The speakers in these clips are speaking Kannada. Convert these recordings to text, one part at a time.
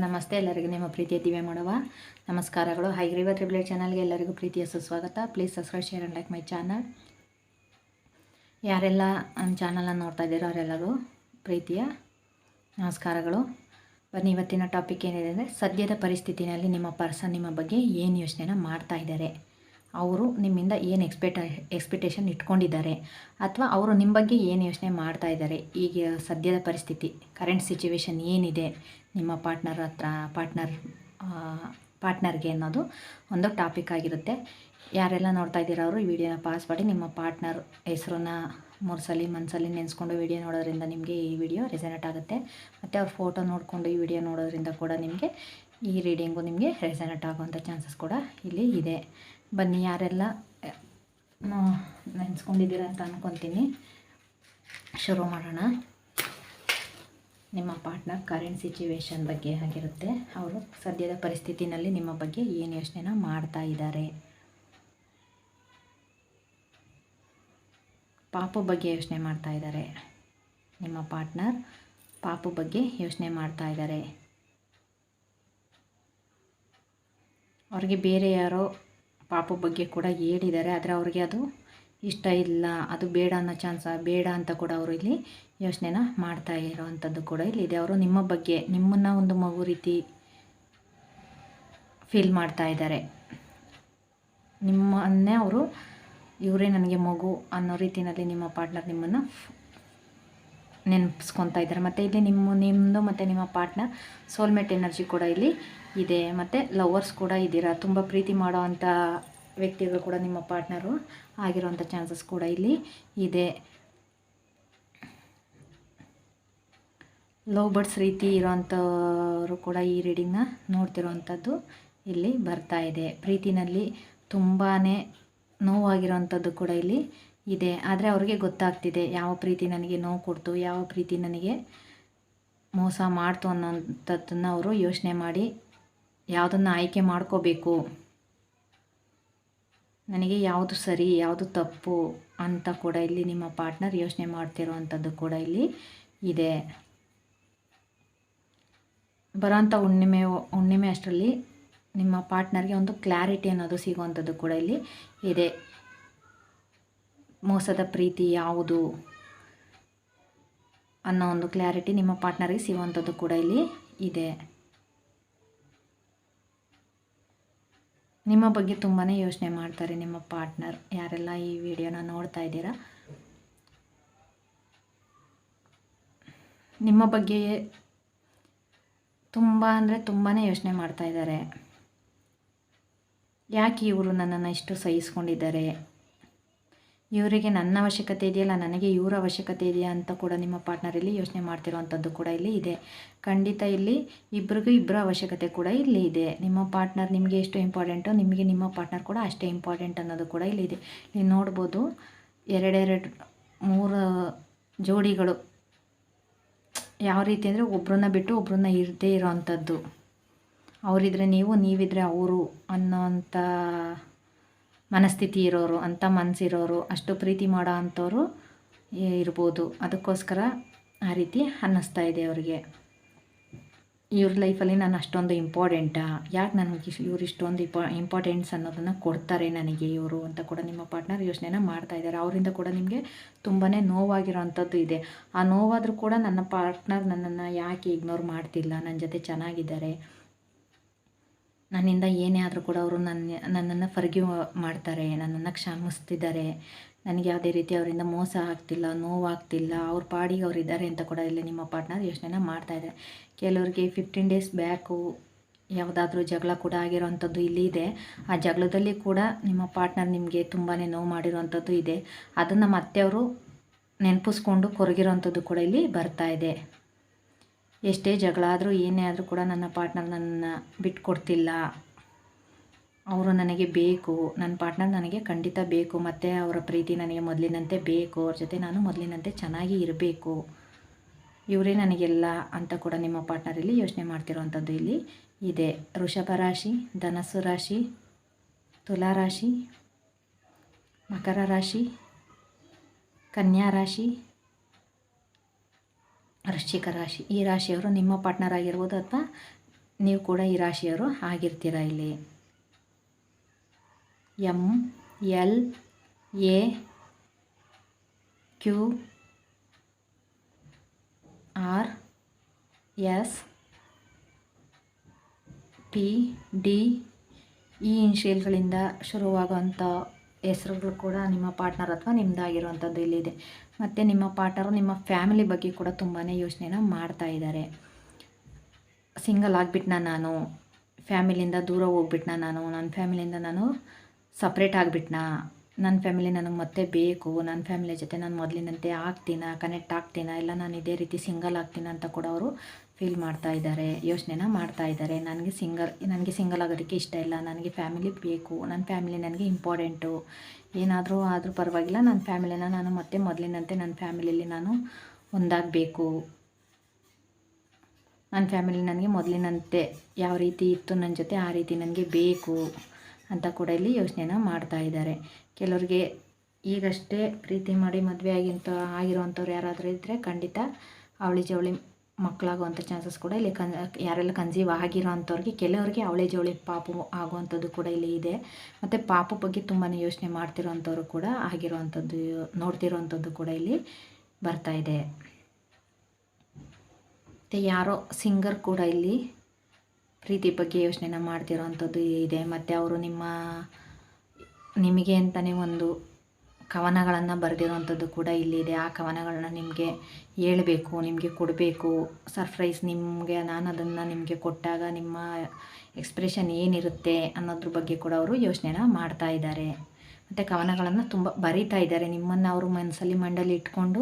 ನಮಸ್ತೆ ಎಲ್ಲರಿಗೂ ನಿಮ್ಮ ಪ್ರೀತಿಯ ದಿವ್ಯ ಮಾಡುವ ನಮಸ್ಕಾರಗಳು. ಹೈಗ್ರೀವ ಟ್ರಿಬ್ಲೇಟ್ ಚಾನಲ್ಗೆ ಎಲ್ಲರಿಗೂ ಪ್ರೀತಿಯ ಸುಸ್ವಾಗತ. Please subscribe, share and like my channel. ಯಾರೆಲ್ಲ ನನ್ನ ಚಾನಲನ್ನು ನೋಡ್ತಾ ಇದ್ದೀರೋ ಅವರೆಲ್ಲರೂ ಪ್ರೀತಿಯ ನಮಸ್ಕಾರಗಳು. ಬನ್ನಿ, ಇವತ್ತಿನ ಟಾಪಿಕ್ ಏನಿದೆ ಅಂದರೆ, ಸದ್ಯದ ಪರಿಸ್ಥಿತಿನಲ್ಲಿ ನಿಮ್ಮ ಪರ್ಸನ್ ನಿಮ್ಮ ಬಗ್ಗೆ ಏನು ಯೋಚನೆನ ಮಾಡ್ತಾ ಇದ್ದಾರೆ, ಅವರು ನಿಮ್ಮಿಂದ ಏನು ಎಕ್ಸ್ಪೆಕ್ಟೇಷನ್ ಇಟ್ಕೊಂಡಿದ್ದಾರೆ, ಅಥವಾ ಅವರು ನಿಮ್ಮ ಬಗ್ಗೆ ಏನು ಯೋಚನೆ ಮಾಡ್ತಾ ಇದ್ದಾರೆ. ಈಗ ಸದ್ಯದ ಪರಿಸ್ಥಿತಿ, ಕರೆಂಟ್ ಸಿಚುವೇಶನ್ ಏನಿದೆ ನಿಮ್ಮ ಪಾರ್ಟ್ನರ್ಗೆ ಅನ್ನೋದು ಒಂದು ಟಾಪಿಕ್ ಆಗಿರುತ್ತೆ. ಯಾರೆಲ್ಲ ನೋಡ್ತಾ ಇದ್ದೀರೋ ಅವರು ಈ ವಿಡಿಯೋನ ಪಾಸ್ ಮಾಡಿ ನಿಮ್ಮ ಪಾರ್ಟ್ನರ್ ಹೆಸರನ್ನ 3 ಸಲ ಮನಸ್ಸಲ್ಲಿ ನೆನೆಸ್ಕೊಂಡು ವಿಡಿಯೋ ನೋಡೋದ್ರಿಂದ ನಿಮಗೆ ಈ ವಿಡಿಯೋ ರೆಸನೇಟ್ ಆಗುತ್ತೆ. ಮತ್ತು ಅವ್ರ ಫೋಟೋ ನೋಡಿಕೊಂಡು ಈ ವಿಡಿಯೋ ನೋಡೋದ್ರಿಂದ ಕೂಡ ನಿಮಗೆ ಈ ರೀಡಿಂಗು ನಿಮಗೆ ರೆಸನೇಟ್ ಆಗುವಂಥ ಚಾನ್ಸಸ್ ಕೂಡ ಇಲ್ಲಿ ಇದೆ. ಬನ್ನಿ, ಯಾರೆಲ್ಲ ನೆನೆಸ್ಕೊಂಡಿದ್ದೀರ ಅಂತ ಅಂದ್ಕೊತೀನಿ, ಶುರು ಮಾಡೋಣ. ನಿಮ್ಮ ಪಾರ್ಟ್ನರ್ ಕರೆಂಟ್ ಸಿಚುವೇಶನ್ ಬಗ್ಗೆ ಆಗಿರುತ್ತೆ. ಅವರು ಸದ್ಯದ ಪರಿಸ್ಥಿತಿನಲ್ಲಿ ನಿಮ್ಮ ಬಗ್ಗೆ ಏನು ಯೋಚನೆನ ಮಾಡ್ತಾ ಇದ್ದಾರೆ. ಪಾಪು ಬಗ್ಗೆ ಯೋಚನೆ ಮಾಡ್ತಾ ಇದ್ದಾರೆ. ನಿಮ್ಮ ಪಾರ್ಟ್ನರ್ ಪಾಪು ಬಗ್ಗೆ ಯೋಚನೆ ಮಾಡ್ತಾ ಇದ್ದಾರೆ. ಅವ್ರಿಗೆ ಬೇರೆ ಯಾರೋ ಪಾಪು ಬಗ್ಗೆ ಕೂಡ ಹೇಳಿದ್ದಾರೆ, ಆದರೆ ಅವ್ರಿಗೆ ಅದು ಇಷ್ಟ ಇಲ್ಲ, ಅದು ಬೇಡ ಅನ್ನೋ ಬೇಡ ಅಂತ ಕೂಡ ಅವರು ಇಲ್ಲಿ ಯೋಚನೆನ ಮಾಡ್ತಾ ಇರೋವಂಥದ್ದು ಕೂಡ ಇಲ್ಲಿದೆ. ಅವರು ನಿಮ್ಮ ಬಗ್ಗೆ, ನಿಮ್ಮನ್ನು ಒಂದು ಮಗು ರೀತಿ ಫೀಲ್ ಮಾಡ್ತಾ ಇದ್ದಾರೆ. ನಿಮ್ಮನ್ನೇ ಅವರು, ಇವರೇ ನನಗೆ ಮಗು ಅನ್ನೋ ರೀತಿಯಲ್ಲಿ ನಿಮ್ಮ ಪಾರ್ಟ್ನರ್ ನಿಮ್ಮನ್ನು ನೆನಪಿಸ್ಕೊತಾ ಇದ್ದಾರೆ. ಮತ್ತು ಇಲ್ಲಿ ನಿಮ್ಮದು ಮತ್ತು ನಿಮ್ಮ ಪಾರ್ಟ್ನರ್ ಸೋಲ್ಮೇಟ್ ಎನರ್ಜಿ ಕೂಡ ಇಲ್ಲಿ ಇದೆ. ಮತ್ತು ಲವರ್ಸ್ ಕೂಡ ಇದ್ದೀರಾ. ತುಂಬ ಪ್ರೀತಿ ಮಾಡೋ ಅಂಥ ವ್ಯಕ್ತಿಗಳು ಕೂಡ ನಿಮ್ಮ ಪಾರ್ಟ್ನರು ಆಗಿರೋವಂಥ ಚಾನ್ಸಸ್ ಕೂಡ ಇಲ್ಲಿ ಇದೆ. ಲವ್ ಬರ್ಡ್ಸ್ ರೀತಿ ಇರೋವಂಥವರು ಕೂಡ ಈ ರೀಡಿಂಗ್ನ ನೋಡ್ತಿರೋವಂಥದ್ದು ಇಲ್ಲಿ ಬರ್ತಾ ಇದೆ. ಪ್ರೀತಿನಲ್ಲಿ ತುಂಬಾ ನೋವಾಗಿರೋವಂಥದ್ದು ಕೂಡ ಇಲ್ಲಿ ಇದೆ. ಆದರೆ ಅವ್ರಿಗೆ ಗೊತ್ತಾಗ್ತಿದೆ ಯಾವ ಪ್ರೀತಿ ನನಗೆ ನೋವು ಕೊಡ್ತು, ಯಾವ ಪ್ರೀತಿ ನನಗೆ ಮೋಸ ಮಾಡ್ತು ಅನ್ನೋಂಥದ್ದನ್ನು ಅವರು ಯೋಚನೆ ಮಾಡಿ ಯಾವುದನ್ನು ಆಯ್ಕೆ ಮಾಡ್ಕೋಬೇಕು, ನನಗೆ ಯಾವುದು ಸರಿ ಯಾವುದು ತಪ್ಪು ಅಂತ ಕೂಡ ಇಲ್ಲಿ ನಿಮ್ಮ ಪಾರ್ಟ್ನರ್ ಯೋಚನೆ ಮಾಡ್ತಿರೋವಂಥದ್ದು ಕೂಡ ಇಲ್ಲಿ ಇದೆ. ಬರೋಂಥ ಹುಣ್ಣಿಮೆ ಅಷ್ಟರಲ್ಲಿ ನಿಮ್ಮ ಪಾರ್ಟ್ನರ್ಗೆ ಒಂದು ಕ್ಲಾರಿಟಿ ಅನ್ನೋದು ಸಿಗುವಂಥದ್ದು ಕೂಡ ಇಲ್ಲಿ ಇದೆ. ಮೋಸದ ಪ್ರೀತಿ ಯಾವುದು ಅನ್ನೋ ಒಂದು ಕ್ಲಾರಿಟಿ ನಿಮ್ಮ ಪಾರ್ಟ್ನರ್ಗೆ ಸಿಗುವಂಥದ್ದು ಕೂಡ ಇಲ್ಲಿ ಇದೆ. ನಿಮ್ಮ ಬಗ್ಗೆ ತುಂಬಾ ಯೋಚನೆ ಮಾಡ್ತಾರೆ ನಿಮ್ಮ ಪಾರ್ಟ್ನರ್. ಯಾರೆಲ್ಲ ಈ ವಿಡಿಯೋನ ನೋಡ್ತಾ ಇದ್ದೀರಾ, ನಿಮ್ಮ ಬಗ್ಗೆ ತುಂಬ ಅಂದರೆ ತುಂಬಾ ಯೋಚನೆ ಮಾಡ್ತಾ ಇದ್ದಾರೆ. ಯಾಕೆ ಇವರು ನನ್ನನ್ನು ಇಷ್ಟು ಸಹಿಸ್ಕೊಂಡಿದ್ದಾರೆ, ಇವರಿಗೆ ನನ್ನ ಅವಶ್ಯಕತೆ ಇದೆಯಲ್ಲ, ನನಗೆ ಇವರ ಅವಶ್ಯಕತೆ ಇದೆಯಾ ಅಂತ ಕೂಡ ನಿಮ್ಮ ಪಾರ್ಟ್ನರಲ್ಲಿ ಯೋಚನೆ ಮಾಡ್ತಿರೋವಂಥದ್ದು ಕೂಡ ಇಲ್ಲಿ ಇದೆ. ಖಂಡಿತ ಇಲ್ಲಿ ಇಬ್ಬರಿಗೂ ಇಬ್ಬರ ಅವಶ್ಯಕತೆ ಕೂಡ ಇಲ್ಲಿ ಇದೆ. ನಿಮ್ಮ ಪಾರ್ಟ್ನರ್ ನಿಮಗೆ ಎಷ್ಟು ಇಂಪಾರ್ಟೆಂಟೋ ನಿಮಗೆ ನಿಮ್ಮ ಪಾರ್ಟ್ನರ್ ಕೂಡ ಅಷ್ಟೇ ಇಂಪಾರ್ಟೆಂಟ್ ಅನ್ನೋದು ಕೂಡ ಇಲ್ಲಿ ಇದೆ. ನೀವು ನೋಡ್ಬೋದು, 2-3 ಜೋಡಿಗಳು ಯಾವ ರೀತಿ ಅಂದರೆ ಒಬ್ಬರನ್ನ ಬಿಟ್ಟು ಒಬ್ಬರನ್ನ ಇರದೇ ಇರೋವಂಥದ್ದು. ಅವರಿದ್ರೆ ನೀವು, ನೀವಿದ್ರೆ ಅವರು ಅನ್ನೋವಂಥ ಮನಸ್ಥಿತಿ ಇರೋರು, ಅಂಥ ಮನಸ್ಸಿರೋರು, ಅಷ್ಟು ಪ್ರೀತಿ ಮಾಡೋ ಅಂಥವ್ರು ಇರ್ಬೋದು. ಅದಕ್ಕೋಸ್ಕರ ಆ ರೀತಿ ಅನ್ನಿಸ್ತಾ ಇದೆ ಅವರಿಗೆ. ಇವ್ರ ಲೈಫಲ್ಲಿ ನಾನು ಅಷ್ಟೊಂದು ಇಂಪಾರ್ಟೆಂಟಾ, ಯಾಕೆ ನನಗೆ ಇವ್ರು ಇಷ್ಟೊಂದು ಇಂಪಾರ್ಟೆನ್ಸ್ ಅನ್ನೋದನ್ನು ಕೊಡ್ತಾರೆ ನನಗೆ ಇವರು ಅಂತ ಕೂಡ ನಿಮ್ಮ ಪಾರ್ಟ್ನರ್ ಯೋಚನೆನ ಮಾಡ್ತಾ ಇದ್ದಾರೆ. ಅವರಿಂದ ಕೂಡ ನಿಮಗೆ ತುಂಬಾ ನೋವಾಗಿರೋವಂಥದ್ದು ಇದೆ. ಆ ನೋವಾದರೂ ಕೂಡ ನನ್ನ ಪಾರ್ಟ್ನರ್ ನನ್ನನ್ನು ಯಾಕೆ ಇಗ್ನೋರ್ ಮಾಡ್ತಿಲ್ಲ, ನನ್ನ ಜೊತೆ ಚೆನ್ನಾಗಿದ್ದಾರೆ, ನನ್ನಿಂದ ಏನೇ ಆದರೂ ಕೂಡ ಅವರು ನನ್ನನ್ನು ಫರ್ಗಿವ್ ಮಾಡ್ತಾರೆ, ನನ್ನನ್ನು ಕ್ಷಮಿಸ್ತಿದ್ದಾರೆ, ನನಗೆ ಯಾವುದೇ ರೀತಿ ಅವರಿಂದ ಮೋಸ ಆಗ್ತಿಲ್ಲ, ನೋವಾಗ್ತಿಲ್ಲ, ಅವ್ರ ಪಾಡಿಗೆ ಅವ್ರು ಇದ್ದಾರೆ ಅಂತ ಕೂಡ ಇಲ್ಲಿ ನಿಮ್ಮ ಪಾರ್ಟ್ನರ್ ಯೋಚನೆನ ಮಾಡ್ತಾಯಿದ್ದಾರೆ. ಕೆಲವರಿಗೆ 15 ಡೇಸ್ ಬ್ಯಾಕು ಯಾವುದಾದ್ರೂ ಜಗಳ ಕೂಡ ಆಗಿರೋವಂಥದ್ದು ಇಲ್ಲಿ ಇದೆ. ಆ ಜಗಳದಲ್ಲಿ ಕೂಡ ನಿಮ್ಮ ಪಾರ್ಟ್ನರ್ ನಿಮಗೆ ತುಂಬಾ ನೋವು ಮಾಡಿರೋವಂಥದ್ದು ಇದೆ. ಅದನ್ನು ಮತ್ತೆ ಅವರು ನೆನಪಿಸ್ಕೊಂಡು ಕೊರಗಿರೋವಂಥದ್ದು ಕೂಡ ಇಲ್ಲಿ ಬರ್ತಾ ಇದೆ. ಎಷ್ಟೇ ಜಗಳ ಆದರೂ ಏನೇ ಆದರೂ ಕೂಡ ನನ್ನ ಪಾರ್ಟ್ನರ್ ನನ್ನನ್ನು ಬಿಟ್ಕೊಡ್ತಿಲ್ಲ, ಅವರು ನನಗೆ ಬೇಕು, ನನ್ನ ಪಾರ್ಟ್ನರ್ ನನಗೆ ಖಂಡಿತ ಬೇಕು, ಮತ್ತು ಅವರ ಪ್ರೀತಿ ನನಗೆ ಮೊದಲಿನಂತೆ ಬೇಕು, ಅವ್ರ ಜೊತೆ ನಾನು ಮೊದಲಿನಂತೆ ಚೆನ್ನಾಗಿ ಇರಬೇಕು, ಇವರೇ ನನಗೆಲ್ಲ ಅಂತ ಕೂಡ ನಿಮ್ಮ ಪಾರ್ಟ್ನರಲ್ಲಿ ಯೋಚನೆ ಮಾಡ್ತಿರೋವಂಥದ್ದು ಇಲ್ಲಿ ಇದೆ. ವೃಷಭ ರಾಶಿ, ಧನಸ್ಸು ರಾಶಿ, ತುಲಾ ರಾಶಿ, ಮಕರ ರಾಶಿ, ಕನ್ಯಾ ರಾಶಿ, ವೃಶ್ಚಿಕ ರಾಶಿ. ಈ ರಾಶಿಯವರು ನಿಮ್ಮ ಪಾರ್ಟ್ನರ್ ಆಗಿರ್ಬೋದು ಅಥವಾ ನೀವು ಕೂಡ ಈ ರಾಶಿಯವರು ಆಗಿರ್ತೀರ. ಇಲ್ಲಿ MLAQRSPD ಈ ಇನಿಷಿಯಲ್ಗಳಿಂದ ಶುರುವಾಗುವಂಥ ಹೆಸರುಗಳು ಕೂಡ ನಿಮ್ಮ ಪಾರ್ಟ್ನರ್ ಅಥವಾ ನಿಮ್ಮದಾಗಿರುವಂಥದ್ದು ಇಲ್ಲಿದೆ. ಮತ್ತು ನಿಮ್ಮ ಪಾರ್ಟ್ನರು ನಿಮ್ಮ ಫ್ಯಾಮಿಲಿ ಬಗ್ಗೆ ಕೂಡ ತುಂಬಾ ಯೋಚನೆನ ಮಾಡ್ತಾ ಇದ್ದಾರೆ. ಸಿಂಗಲ್ ಆಗಿಬಿಟ್ನಾ ನಾನು, ಫ್ಯಾಮಿಲಿಯಿಂದ ದೂರ ಹೋಗ್ಬಿಟ್ನಾ ನಾನು, ನನ್ನ ಫ್ಯಾಮಿಲಿಯಿಂದ ನಾನು ಸಪ್ರೇಟ್ ಆಗಿಬಿಟ್ನಾ, ನನ್ನ ಫ್ಯಾಮಿಲಿ ನನಗೆ ಮತ್ತೆ ಬೇಕು, ನನ್ನ ಫ್ಯಾಮಿಲಿ ಜೊತೆ ನಾನು ಮೊದಲಿನಂತೆ ಕನೆಕ್ಟ್ ಆಗ್ತೀನಾ, ಇಲ್ಲ ನಾನು ಇದೇ ರೀತಿ ಸಿಂಗಲ್ ಆಗ್ತೀನ ಅಂತ ಕೂಡ ಅವರು ಫೀಲ್ ಮಾಡ್ತಾ ಇದ್ದಾರೆ, ಯೋಚನೆನ ಮಾಡ್ತಾ ಇದ್ದಾರೆ. ನನಗೆ ಸಿಂಗಲ್ ಆಗೋದಕ್ಕೆ ಇಷ್ಟ ಇಲ್ಲ, ನನಗೆ ಫ್ಯಾಮಿಲಿ ಬೇಕು, ನನ್ನ ಫ್ಯಾಮಿಲಿ ನನಗೆ ಇಂಪಾರ್ಟೆಂಟು, ಏನಾದರೂ ಆದರೂ ಪರವಾಗಿಲ್ಲ, ನನ್ನ ಫ್ಯಾಮಿಲಿನ ನಾನು ಮತ್ತೆ ಮೊದಲಿನಂತೆ ನನ್ನ ಫ್ಯಾಮಿಲಿಯಲ್ಲಿ ನಾನು ಒಂದಾಗಬೇಕು, ನನ್ನ ಫ್ಯಾಮಿಲಿ ನನಗೆ ಮೊದಲಿನಂತೆ ಯಾವ ರೀತಿ ಇತ್ತು ನನ್ನ ಜೊತೆ ಆ ರೀತಿ ನನಗೆ ಬೇಕು ಅಂತ ಕೂಡ ಇಲ್ಲಿ ಯೋಚನೆನ ಮಾಡ್ತಾ ಇದ್ದಾರೆ. ಕೆಲವರಿಗೆ ಈಗಷ್ಟೇ ಪ್ರೀತಿ ಮಾಡಿ ಮದುವೆ ಆಗಿರೋವಂಥವ್ರು ಯಾರಾದರೂ ಇದ್ದರೆ ಖಂಡಿತ ಅವಳಿ ಜವಳಿ ಮಕ್ಕಳಾಗುವಂಥ ಚಾನ್ಸಸ್ ಕೂಡ ಇಲ್ಲಿ ಯಾರೆಲ್ಲ ಕನ್ಸೀವ್ ಆಗಿರೋ ಅಂಥವ್ರಿಗೆ, ಕೆಲವರಿಗೆ ಅವಳಿ ಜವಳಿ ಪಾಪು ಆಗುವಂಥದ್ದು ಕೂಡ ಇಲ್ಲಿ ಇದೆ. ಮತ್ತು ಪಾಪು ಬಗ್ಗೆ ತುಂಬಾ ಯೋಚನೆ ಮಾಡ್ತಿರೋವಂಥವ್ರು ಕೂಡ ಆಗಿರೋವಂಥದ್ದು ನೋಡ್ತಿರೋವಂಥದ್ದು ಕೂಡ ಇಲ್ಲಿ ಬರ್ತಾ ಇದೆ. ಮತ್ತು ಯಾರೋ ಸಿಂಗರ್ ಕೂಡ ಇಲ್ಲಿ ಪ್ರೀತಿ ಬಗ್ಗೆ ಯೋಚನೆನ ಮಾಡ್ತಿರೋವಂಥದ್ದು ಇದೆ. ಮತ್ತು ಅವರು ನಿಮಗೆ ಅಂತಲೇ ಒಂದು ಕವನಗಳನ್ನು ಬರೆದಿರೋವಂಥದ್ದು ಕೂಡ ಇಲ್ಲಿದೆ. ಆ ಕವನಗಳನ್ನ ನಿಮಗೆ ಹೇಳಬೇಕು, ನಿಮಗೆ ಕೊಡಬೇಕು, ಸರ್ಪ್ರೈಸ್ ನಿಮಗೆ, ನಾನು ಅದನ್ನು ನಿಮಗೆ ಕೊಟ್ಟಾಗ ನಿಮ್ಮ ಎಕ್ಸ್ಪ್ರೆಷನ್ ಏನಿರುತ್ತೆ ಅನ್ನೋದ್ರ ಬಗ್ಗೆ ಕೂಡ ಅವರು ಯೋಚನೆನ ಮಾಡ್ತಾ ಇದ್ದಾರೆ. ಮತ್ತು ಕವನಗಳನ್ನು ತುಂಬ ಬರಿತಾ ಇದ್ದಾರೆ. ನಿಮ್ಮನ್ನು ಅವರು ಮನಸ್ಸಲ್ಲಿ ಮಂಡಲಿ ಇಟ್ಕೊಂಡು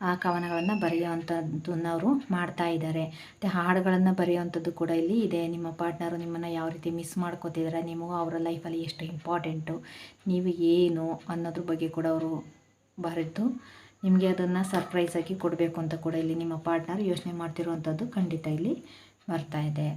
ಆ ಕವನಗಳನ್ನು ಬರೆಯುವಂಥದ್ದನ್ನು ಅವರು ಮಾಡ್ತಾ ಇದ್ದಾರೆ. ಮತ್ತು ಹಾಡುಗಳನ್ನು ಬರೆಯುವಂಥದ್ದು ಕೂಡ ಇಲ್ಲಿ ಇದೆ. ನಿಮ್ಮ ಪಾರ್ಟ್ನರು ನಿಮ್ಮನ್ನು ಯಾವ ರೀತಿ ಮಿಸ್ ಮಾಡ್ಕೋತಿದ್ದಾರೆ, ನಿಮಗೂ ಅವರ ಲೈಫಲ್ಲಿ ಎಷ್ಟು ಇಂಪಾರ್ಟೆಂಟು, ನೀವು ಏನು ಅನ್ನೋದ್ರ ಬಗ್ಗೆ ಕೂಡ ಅವರು ಬರೆದು ನಿಮಗೆ ಅದನ್ನು ಸರ್ಪ್ರೈಸಾಗಿ ಕೊಡಬೇಕು ಅಂತ ಕೂಡ ಇಲ್ಲಿ ನಿಮ್ಮ ಪಾರ್ಟ್ನರ್ ಯೋಚನೆ ಮಾಡ್ತಿರುವಂಥದ್ದು ಖಂಡಿತ ಇಲ್ಲಿ ಬರ್ತಾ ಇದೆ.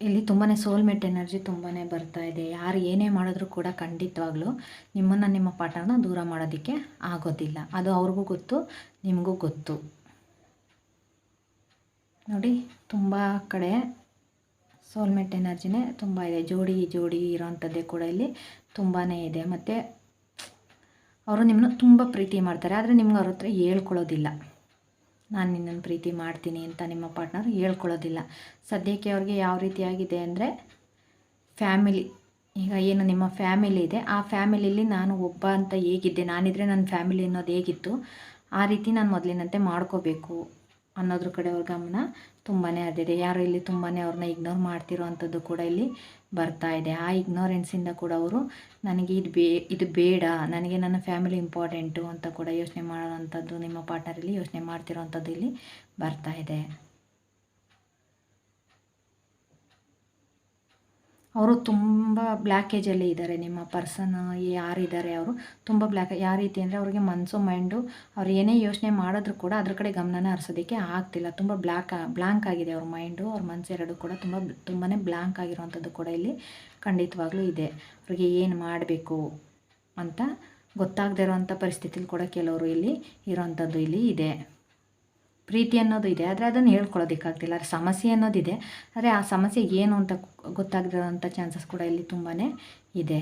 ಇಲ್ಲಿ ತುಂಬಾ ಸೋಲ್ಮೇಟ್ ಎನರ್ಜಿ ತುಂಬಾ ಬರ್ತಾ ಇದೆ. ಯಾರು ಏನೇ ಮಾಡಿದ್ರೂ ಕೂಡ ಖಂಡಿತವಾಗ್ಲೂ ನಿಮ್ಮನ್ನು ನಿಮ್ಮ ಪಾರ್ಟ್ನರ್ನ ದೂರ ಮಾಡೋದಕ್ಕೆ ಆಗೋದಿಲ್ಲ. ಅದು ಅವ್ರಿಗೂ ಗೊತ್ತು, ನಿಮಗೂ ಗೊತ್ತು. ನೋಡಿ, ತುಂಬ ಕಡೆ ಸೋಲ್ಮೇಟ್ ಎನರ್ಜಿನೇ ತುಂಬ ಇದೆ. ಜೋಡಿ ಇರೋವಂಥದ್ದೇ ಕೂಡ ಇಲ್ಲಿ ತುಂಬಾ ಇದೆ. ಮತ್ತು ಅವರು ನಿಮ್ಮನ್ನು ತುಂಬ ಪ್ರೀತಿ ಮಾಡ್ತಾರೆ, ಆದರೆ ನಿಮ್ಗೆ ಅವ್ರ ಹತ್ರ ಹೇಳ್ಕೊಳ್ಳೋದಿಲ್ಲ, ನಾನು ನಿನ್ನನ್ನು ಪ್ರೀತಿ ಮಾಡ್ತೀನಿ ಅಂತ ನಿಮ್ಮ ಪಾರ್ಟ್ನರ್ ಹೇಳ್ಕೊಳ್ಳೋದಿಲ್ಲ. ಸದ್ಯಕ್ಕೆ ಅವ್ರಿಗೆ ಯಾವ ರೀತಿಯಾಗಿದೆ ಅಂದರೆ, ಫ್ಯಾಮಿಲಿ, ಈಗ ಏನು ನಿಮ್ಮ ಫ್ಯಾಮಿಲಿ ಇದೆ, ಆ ಫ್ಯಾಮಿಲಿಯಲ್ಲಿ ನಾನು ಒಬ್ಬ ಅಂತ ಹೇಗಿದ್ದೆ, ನಾನಿದ್ರೆ ನನ್ನ ಫ್ಯಾಮಿಲಿ ಅನ್ನೋದು ಹೇಗಿತ್ತು ಆ ರೀತಿ ನಾನು ಮೊದಲಿನಂತೆ ಮಾಡ್ಕೋಬೇಕು ಅನ್ನೋದ್ರ ಕಡೆ ಅವ್ರ ಗಮನ ತುಂಬಾ ಅದಿದೆ. ಯಾರು ಇಲ್ಲಿ ತುಂಬಾ ಅವ್ರನ್ನ ಇಗ್ನೋರ್ ಮಾಡ್ತಿರೋವಂಥದ್ದು ಕೂಡ ಇಲ್ಲಿ ಬರ್ತಾ ಇದೆ. ಆ ಇಗ್ನೋರೆನ್ಸಿಂದ ಕೂಡ ಅವರು ನನಗೆ ಇದು ಬೇಡ, ನನಗೆ ನನ್ನ ಫ್ಯಾಮಿಲಿ ಇಂಪಾರ್ಟೆಂಟು ಅಂತ ಕೂಡ ಯೋಚನೆ ಮಾಡೋವಂಥದ್ದು ನಿಮ್ಮ ಪಾರ್ಟ್ನರಲ್ಲಿ ಯೋಚನೆ ಮಾಡ್ತಿರೋವಂಥದ್ದು ಇಲ್ಲಿ ಬರ್ತಾ ಇದೆ. ಅವರು ತುಂಬ ಬ್ಲ್ಯಾಕೇಜಲ್ಲಿ ಇದ್ದಾರೆ. ನಿಮ್ಮ ಪರ್ಸನ್ ಯಾರಿದ್ದಾರೆ ಅವರು ತುಂಬ ಯಾವ ರೀತಿ ಅಂದರೆ, ಅವ್ರಿಗೆ ಮನಸ್ಸು ಮೈಂಡು ಅವ್ರು ಏನೇ ಯೋಚನೆ ಮಾಡಿದ್ರು ಕೂಡ ಅದ್ರ ಕಡೆ ಗಮನನ ಹರಿಸೋದಕ್ಕೆ ಆಗ್ತಿಲ್ಲ. ತುಂಬ ಬ್ಲ್ಯಾಂಕ್ ಆಗಿದೆ ಅವ್ರ ಮೈಂಡು, ಅವ್ರ ಮನಸ್ಸು ಎರಡು ಕೂಡ ತುಂಬಾ ಬ್ಲ್ಯಾಂಕ್ ಆಗಿರುವಂಥದ್ದು ಕೂಡ ಇಲ್ಲಿ ಖಂಡಿತವಾಗ್ಲೂ ಇದೆ. ಅವ್ರಿಗೆ ಏನು ಮಾಡಬೇಕು ಅಂತ ಗೊತ್ತಾಗದೇ ಇರೋವಂಥ ಪರಿಸ್ಥಿತಿಲಿ ಕೂಡ ಕೆಲವರು ಇಲ್ಲಿ ಇರೋವಂಥದ್ದು ಇಲ್ಲಿ ಇದೆ. ಪ್ರೀತಿ ಅನ್ನೋದು ಇದೆ, ಆದರೆ ಅದನ್ನು ಹೇಳ್ಕೊಳ್ಳೋದಕ್ಕಾಗ್ತಿಲ್ಲ. ಆದರೆ ಸಮಸ್ಯೆ ಅನ್ನೋದಿದೆ, ಆದರೆ ಆ ಸಮಸ್ಯೆ ಏನು ಅಂತ ಗೊತ್ತಾಗದಿರೋಂಥ ಚಾನ್ಸಸ್ ಕೂಡ ಇಲ್ಲಿ ತುಂಬಾ ಇದೆ.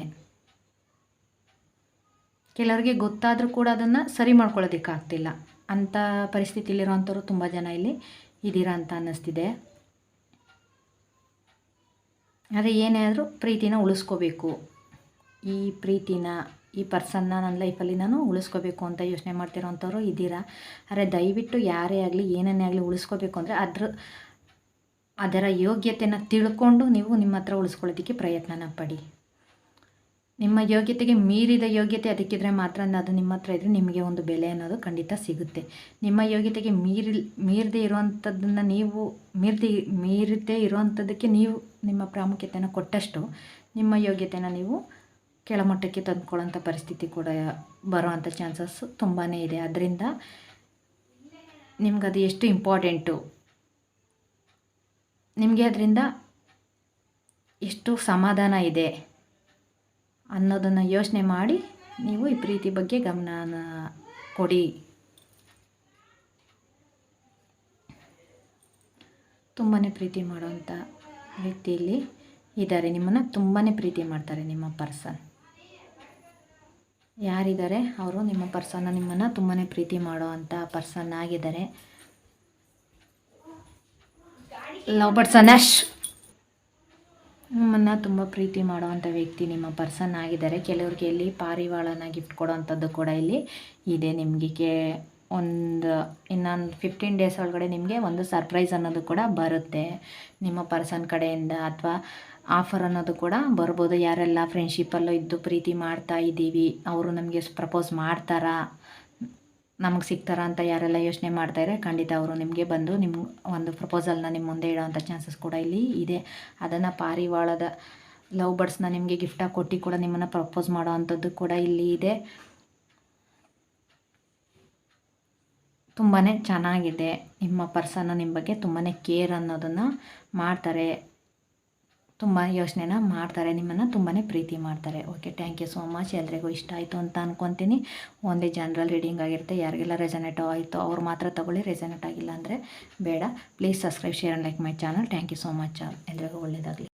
ಕೆಲವರಿಗೆ ಗೊತ್ತಾದರೂ ಕೂಡ ಅದನ್ನು ಸರಿ ಮಾಡ್ಕೊಳ್ಳೋದಕ್ಕಾಗ್ತಿಲ್ಲ ಅಂಥ ಪರಿಸ್ಥಿತಿಲಿರೋವಂಥವ್ರು ತುಂಬ ಜನ ಇಲ್ಲಿ ಇದ್ದೀರಾ ಅಂತ ಅನ್ನಿಸ್ತಿದೆ. ಆದರೆ ಏನೇ ಆದರೂ ಪ್ರೀತಿನ ಉಳಿಸ್ಕೋಬೇಕು, ಈ ಪರ್ಸನ್ನ ನನ್ನ ಲೈಫಲ್ಲಿ ನಾನು ಉಳಿಸ್ಕೋಬೇಕು ಅಂತ ಯೋಚನೆ ಮಾಡ್ತಿರೋವಂಥವ್ರು ಇದ್ದೀರಾ. ಆದರೆ ದಯವಿಟ್ಟು ಯಾರೇ ಆಗಲಿ ಏನನ್ನೇ ಆಗಲಿ ಉಳಿಸ್ಕೋಬೇಕು ಅಂದರೆ ಅದರ ಯೋಗ್ಯತೆನ ತಿಳ್ಕೊಂಡು ನೀವು ನಿಮ್ಮ ಹತ್ರ ಉಳಿಸ್ಕೊಳ್ಳೋದಕ್ಕೆ ಪ್ರಯತ್ನನ ಪಡಿ. ನಿಮ್ಮ ಯೋಗ್ಯತೆಗೆ ಮೀರಿದ ಯೋಗ್ಯತೆ ಅದಕ್ಕಿದ್ರೆ ಮಾತ್ರ ಅದು ನಿಮ್ಮ ಹತ್ರ ಇದ್ದರೆ ನಿಮಗೆ ಒಂದು ಬೆಲೆ ಅನ್ನೋದು ಖಂಡಿತ ಸಿಗುತ್ತೆ. ನಿಮ್ಮ ಯೋಗ್ಯತೆಗೆ ಮೀರದೇ ಇರುವಂಥದ್ದನ್ನು ನೀವು ಮೀರದೇ ಇರುವಂಥದ್ದಕ್ಕೆ ನೀವು ನಿಮ್ಮ ಪ್ರಾಮುಖ್ಯತೆಯನ್ನು ಕೊಟ್ಟಷ್ಟು ನಿಮ್ಮ ಯೋಗ್ಯತೆನ ನೀವು ಕೆಳಮಟ್ಟಕ್ಕೆ ತಂದುಕೊಳ್ಳೋಂಥ ಪರಿಸ್ಥಿತಿ ಕೂಡ ಬರೋವಂಥ ಚಾನ್ಸಸ್ ತುಂಬಾ ಇದೆ. ಅದರಿಂದ ನಿಮ್ಗೆ ಅದು ಎಷ್ಟು ಇಂಪಾರ್ಟೆಂಟು, ನಿಮಗೆ ಅದರಿಂದ ಎಷ್ಟು ಸಮಾಧಾನ ಇದೆ ಅನ್ನೋದನ್ನು ಯೋಚನೆ ಮಾಡಿ ನೀವು ಈ ಪ್ರೀತಿ ಬಗ್ಗೆ ಗಮನ ಕೊಡಿ. ತುಂಬಾ ಪ್ರೀತಿ ಮಾಡುವಂಥ ವ್ಯಕ್ತಿಯಲ್ಲಿ ಇದ್ದಾರೆ. ನಿಮ್ಮನ್ನು ತುಂಬಾ ಪ್ರೀತಿ ಮಾಡ್ತಾರೆ ನಿಮ್ಮ ಪರ್ಸನ್. ಯಾರಿದ್ದಾರೆ ಅವರು ನಿಮ್ಮ ಪರ್ಸನ್ನ ನಿಮ್ಮನ್ನು ತುಂಬಾ ಪ್ರೀತಿ ಮಾಡುವಂಥ ಪರ್ಸನ್ ಆಗಿದ್ದಾರೆ. ಲವ್ ಬರ್ಡ್ಸ್ ಅನಶ್ ನಿಮ್ಮನ್ನು ತುಂಬ ಪ್ರೀತಿ ಮಾಡುವಂಥ ವ್ಯಕ್ತಿ ನಿಮ್ಮ ಪರ್ಸನ್ ಆಗಿದ್ದಾರೆ. ಕೆಲವ್ರಿಗೆ ಇಲ್ಲಿ ಪಾರಿವಾಳನ ಗಿಫ್ಟ್ ಕೊಡೋವಂಥದ್ದು ಕೂಡ ಇಲ್ಲಿ ಇದೆ. ನಿಮಗೆ ಇನ್ನೊಂದು 15 ಡೇಸ್ ಒಳಗಡೆ ನಿಮಗೆ ಒಂದು ಸರ್ಪ್ರೈಸ್ ಅನ್ನೋದು ಕೂಡ ಬರುತ್ತೆ ನಿಮ್ಮ ಪರ್ಸನ್ ಕಡೆಯಿಂದ, ಅಥವಾ ಆಫರ್ ಅನ್ನೋದು ಕೂಡ ಬರ್ಬೋದು. ಯಾರೆಲ್ಲ ಫ್ರೆಂಡ್ಶಿಪ್ಪಲ್ಲೂ ಇದ್ದು ಪ್ರೀತಿ ಮಾಡ್ತಾ ಇದ್ದೀವಿ, ಅವರು ನಮಗೆ ಪ್ರಪೋಸ್ ಮಾಡ್ತಾರಾ, ನಮಗೆ ಸಿಗ್ತಾರಾ ಅಂತ ಯಾರೆಲ್ಲ ಯೋಚನೆ ಮಾಡ್ತಾಯಿದ್ರೆ ಖಂಡಿತ ಅವರು ನಿಮಗೆ ಬಂದು ನಿಮ್ಮ ಒಂದು ಪ್ರಪೋಸಲ್ನ ನಿಮ್ಮ ಮುಂದೆ ಇಡೋವಂಥ ಚಾನ್ಸಸ್ ಕೂಡ ಇಲ್ಲಿ ಇದೆ. ಅದನ್ನು ಪಾರಿವಾಳದ ಲವ್ ಬರ್ಡ್ಸ್ನ ನಿಮಗೆ ಗಿಫ್ಟಾಗಿ ಕೊಟ್ಟು ಕೂಡ ನಿಮ್ಮನ್ನು ಪ್ರಪೋಸ್ ಮಾಡೋ ಅಂಥದ್ದು ಕೂಡ ಇಲ್ಲಿ ಇದೆ. ತುಂಬಾ ಚೆನ್ನಾಗಿದೆ. ನಿಮ್ಮ ಪರ್ಸನ್ ನಿಮ್ಮ ಬಗ್ಗೆ ತುಂಬಾ ಕೇರ್ ಅನ್ನೋದನ್ನು ಮಾಡ್ತಾರೆ, ತುಂಬ ಯೋಚನೆನ ಮಾಡ್ತಾರೆ, ನಿಮ್ಮನ್ನು ತುಂಬಾ ಪ್ರೀತಿ ಮಾಡ್ತಾರೆ. Okay, thank you so much. ಎಲ್ರಿಗೂ ಇಷ್ಟ ಆಯಿತು ಅಂತ ಅಂದ್ಕೊತೀನಿ. ಓನ್ಲಿ ಜನರಲ್ ರೀಡಿಂಗ್ ಆಗಿರುತ್ತೆ. ಯಾರಿಗೆಲ್ಲ ರೆಸನೇಟ್ ಆಯಿತು ಅವ್ರು ಮಾತ್ರ ತಗೊಳ್ಳಿ, ರೆಸನೇಟ್ ಆಗಿಲ್ಲ ಅಂದರೆ ಬೇಡ. Please subscribe, share and like my channel. Thank you so much. ಎಲ್ರಿಗೂ ಒಳ್ಳೆಯದಾಗಲಿ.